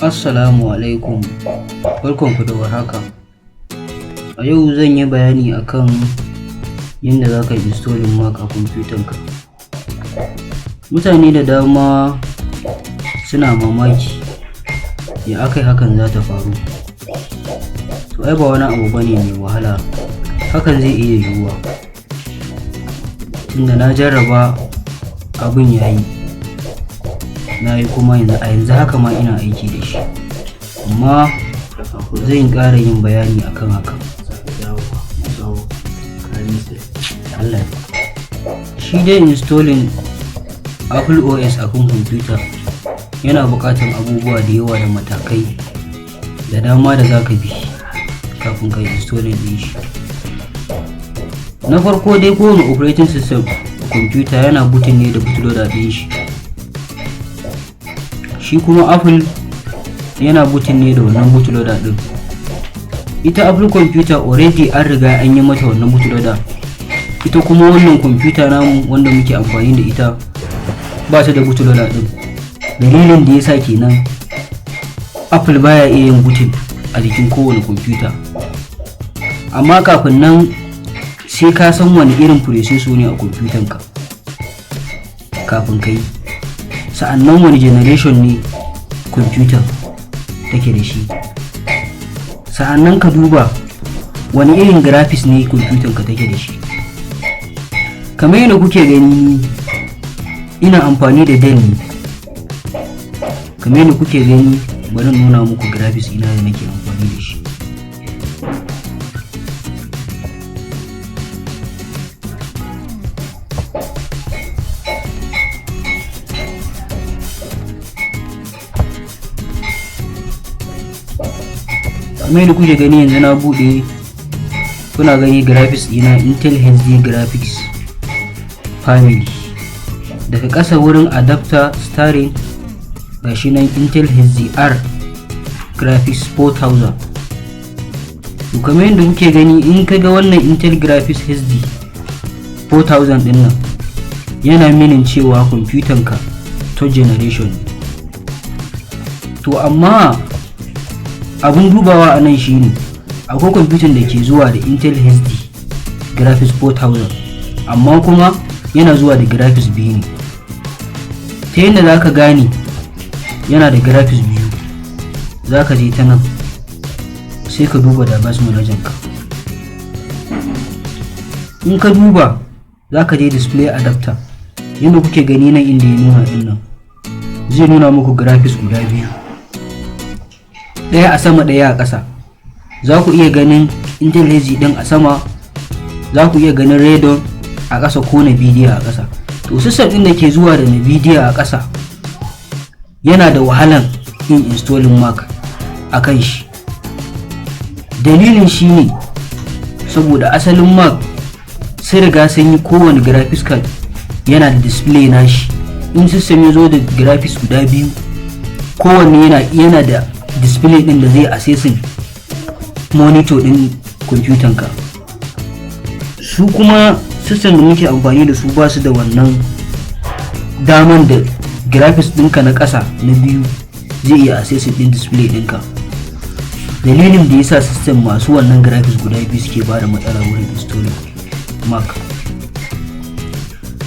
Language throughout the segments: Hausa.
Assalamu alaikum, barkanku da warhaka. A yau zan yi bayani akan yadda za ka installing Mac a kwamfutanka. Mutane da dama suna mamaki ya akai hakan za ta faru. To ai ba wani abu bane mai wahala, hakan zai iya yiwuwa. Tunda na jarraba abin yayi. Na yi kuma a yanzu haka ma ina aiki da shi, amma zan ƙara yin bayani akan haka. Shi dai installing Apple OS a kan kwamfuta yana buƙatar abubuwa da yawa da matakai da dama da za ka bi kafin ka installing ɗin shi. Na farko dai kowane operating system a kwamfuta yana booting ne da bootloader ɗin shi. Shi kuma Apple yana booting ne da wannan bootloader din. Ita Apple computer already an riga an yi mata wannan bootloader. Ita kuma wannan computer namu wanda muke amfani da ita ba ta da bootloader din. Dalilin da yasa kenan Apple baya iya yin booting a jikin kowane computer. Amma kafin nan sai ka san wani irin processor ne a computer ka kafin ka yi. Sa'annan wani generation ne computer take da shi, sa'annan ka duba wani irin graphics ne computer ka take da shi. Kamar yadda kuke gani ina amfani da Dell ne. Kamar yadda kuke gani bari nuna muku graphics ina da nake amfani da shi. Kamar da kuke gani yanzu na bude, kuna gani graphics ina Intel HD graphics family. Daga ƙasa wurin adapter starring gashi nan Intel HDR graphics 4000. To kamar yadda kuke gani in kaga wannan Intel graphics HD 4000 din nan yana minin cewa kwamfutan ka third generation. To amma abun dubawa a nan shine akwai kwamfutan da ke zuwa da Intel HD graphics 4000 amma kuma yana zuwa da graphics biyu ne. Ta yadda za ka gane yana da graphics biyu, za ka je ta nan sai ka duba device manager ka. In ka duba za ka je display adapter, yadda kuke gani nan inda ya nuna din nan zai nuna muku graphics guda biyu, ɗaya a sama ɗaya a ƙasa. Za ku iya ganin Intel HD ɗin a sama, za ku iya ganin Radeon a ƙasa ko Nvidia a ƙasa. To system ɗin da ke zuwa da Nvidia a ƙasa yana da wahalan yin installing Mac a kan shi. Dalilin shi ne saboda asalin Mac sai riga sun yi kowane graphics card yana da display nashi. In system ya zo da graphics guda biyu, kowanne yana da display din da zai accessing monitor din kwamfutan ka. Su kuma system da muke amfani da su ba su da wannan daman da graphics ɗinka na ƙasa na biyu zai iya accessing din display ɗinka. Dalilin da yasa system masu wannan graphics guda biyu suke ba da matsala wurin installing Mac.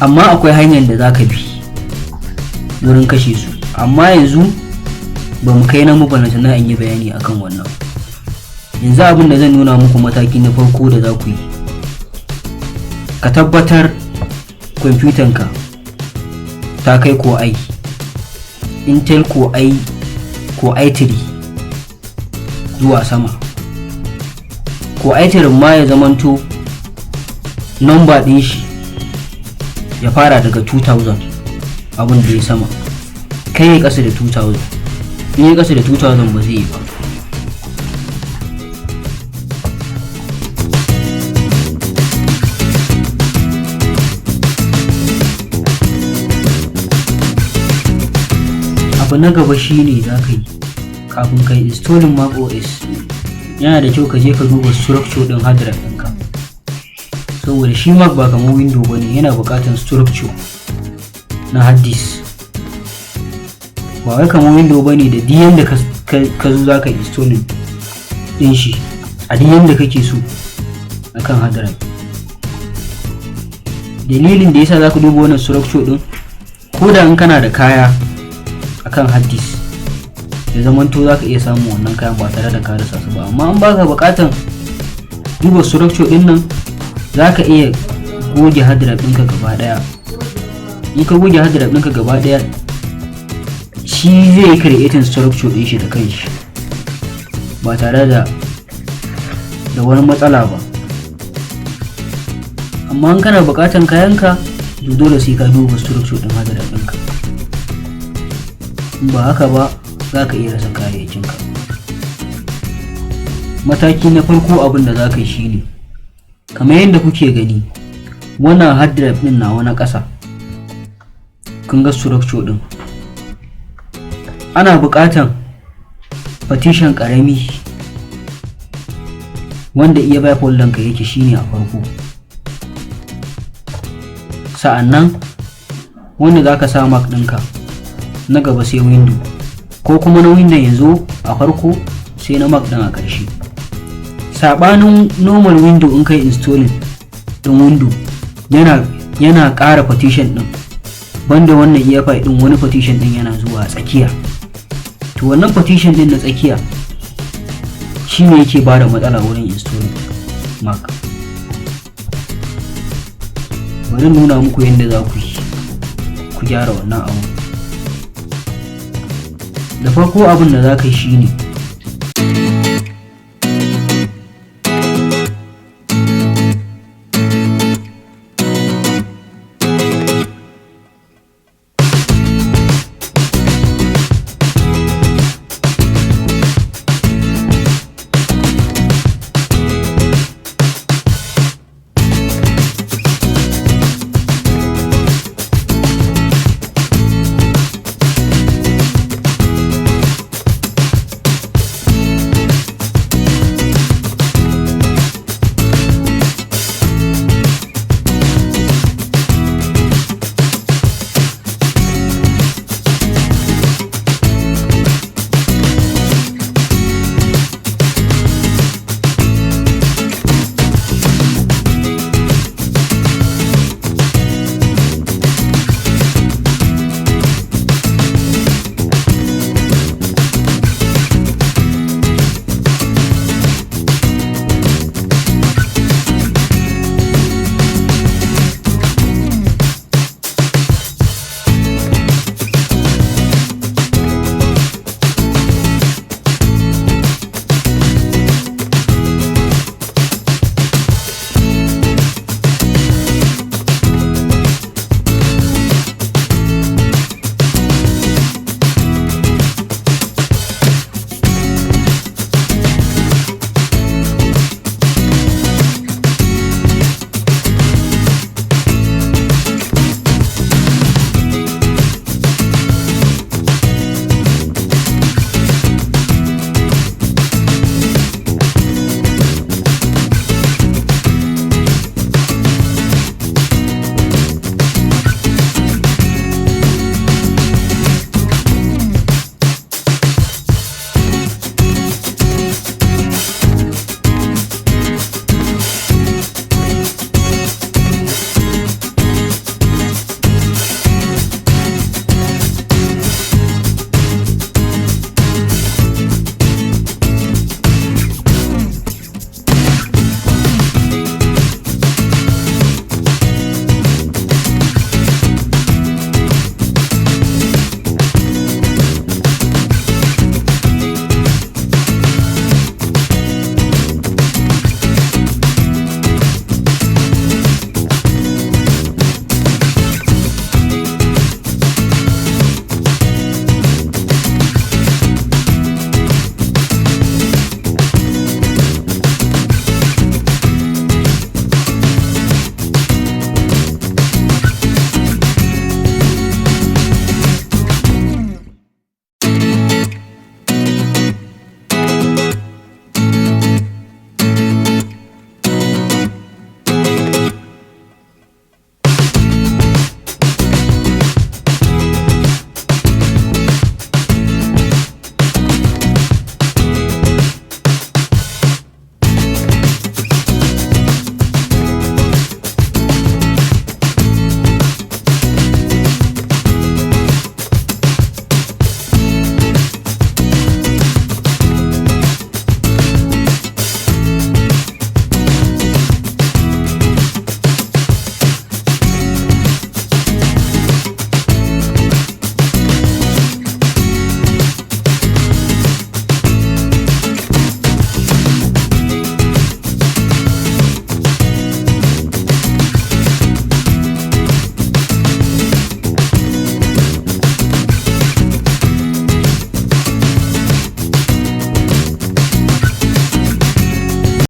Amma akwai hanyar da za ka bi wurin kashe su, amma yanzu ba mu kai na mabalanta na in yi bayani akan wannan. Yanzu abin da zan nuna muku mataki na farko da za ku yi, ka tabbatar kwamfutanka ta kai ko i Intel ko i3 zuwa sama. Ko i3 ma ya zamanto number din shi ya fara daga 2000 abin da ya sama, kai ya kasa da 2000. In ya kasa da 2000 ba zai yi ba. Abu na gaba shine za ka yi kafin ka yi installing macOS, yana da kyau ka je ka duba structure din hard drive ɗinka, saboda shi Mac ba kamar Windows bane, yana buƙatar structure na hard disk. ba wai kamar window bane da duk yanda ka zo zaka installing din shi a duk yanda kake so akan hard drive. Dalilin da yasa zaka duba wannan structure din, ko da in kana da kaya akan hard disk ya zamanto zaka iya samun wannan kayan ba tare da ka rasa su ba. Amma an baka bukatan duba structure din nan, zaka iya goge hard drive ɗinka gaba daya. In ka goge hard drive ɗinka gaba daya, shi zai creating structure din shi da kanshi ba tare da wani matsala ba. Amma in kana bukatan kayanka, to dole sai ka duba structure din hard drive ɗinka. In ba haka ba zaka iya rasa kayayyakinka. Mataki na farko abin da zaka yi shine, kamar yadda kuke gani wannan hard drive din nawa na ƙasa, kun ga structure din, ana buƙatan partition ƙarami wanda iya bai folder ka yake shine a farko. Sa'annan wanda zaka sa mac ɗinka na gaba, sai window, ko kuma na window yanzu a farko sai na mac ɗin a ƙarshe. Sabanin normal window, in kai installing din window yana ƙara partition din, banda wannan EFI din wani partition din yana zuwa a tsakiya. To wannan partition din na tsakiya shine yake bada matsala wurin installing mac. Bari nuna muku yadda za ku gyara wannan abu. Da farko abin da za ka yi shine